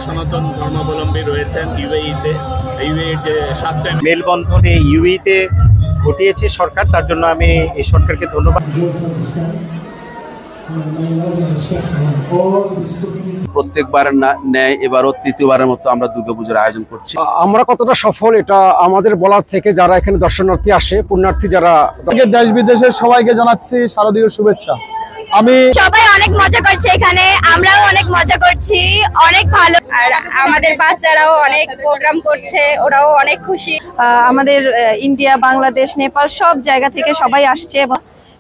সনাতন ধর্মাবলম্বী রয়েছেন ইউএইতে। ইউএইর যে 7টা মেলবন্ধনে ইউএইতে ঘটিয়েছে সরকার, তার জন্য আমি এই সরকারকে ধন্যবাদ। প্রত্যেকবার ন্যায় এবারও তৃতীয়বারের মতো আমরা দুর্গাপূজার আয়োজন করছি। আমরা কতটা সফল এটা আমাদের বলার থেকে, যারা এখানে দর্শনার্থী আসে, পুণ্যার্থী যারা, দেশ বিদেশের সবাইকে জানাচ্ছি শারদীয় শুভেচ্ছা। সবাই অনেক মজা করছে এখানে, আমরাও অনেক মজা করছি, অনেক ভালো। আর আমাদের বাচ্চারাও অনেক প্রোগ্রাম করছে, ওরাও অনেক খুশি। আমাদের ইন্ডিয়া, বাংলাদেশ, নেপাল সব জায়গা থেকে সবাই আসছে এবং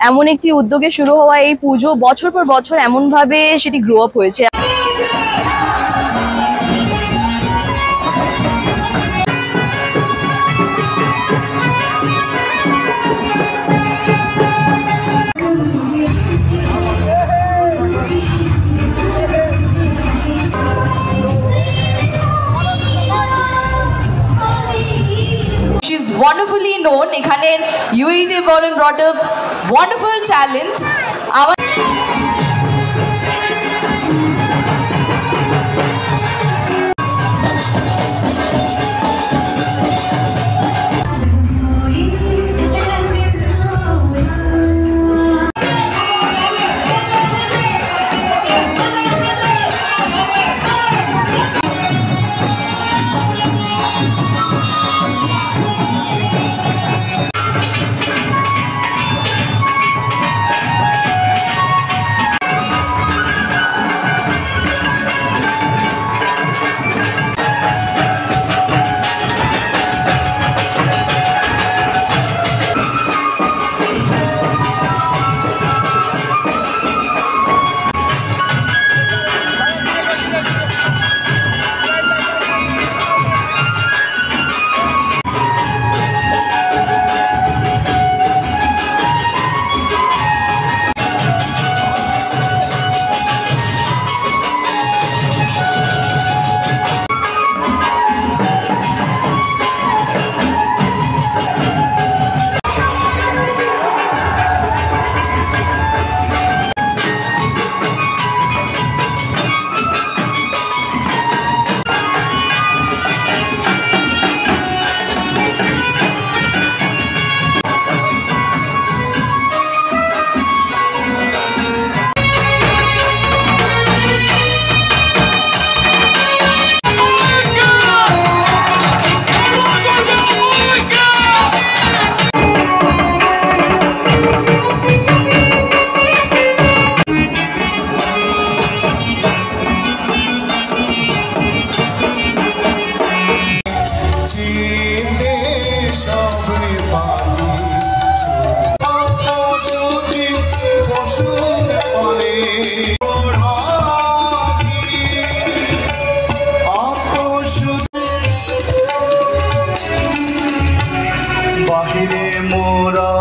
এমন একটি উদ্যোগে শুরু হওয়া এই পুজো বছর পর বছর এমন ভাবে সেটি গ্রো আপ হয়েছে। She is wonderfully known. এখানে UAE born and brought up wonderful talent. বাহিরে মোরা